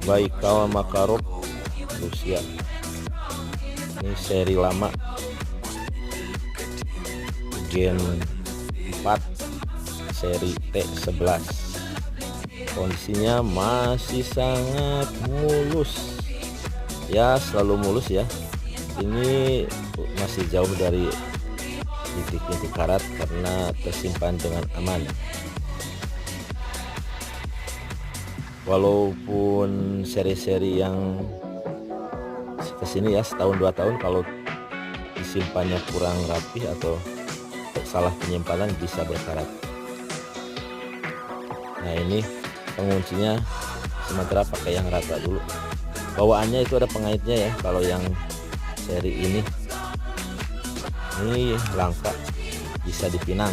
Baikal Makarov Rusia. Ini seri lama, Gen 4 seri T11. Kondisinya masih sangat mulus ya, selalu mulus ya. Ini masih jauh dari bintik-bintik karat karena tersimpan dengan aman. Walaupun seri-seri yang kesini ya, setahun 2 tahun, kalau disimpannya kurang rapi atau salah penyimpanan bisa berkarat. Nah ini penguncinya sementara pakai yang rata dulu. Bawaannya itu ada pengaitnya ya. Kalau yang seri ini langka, bisa dipinang.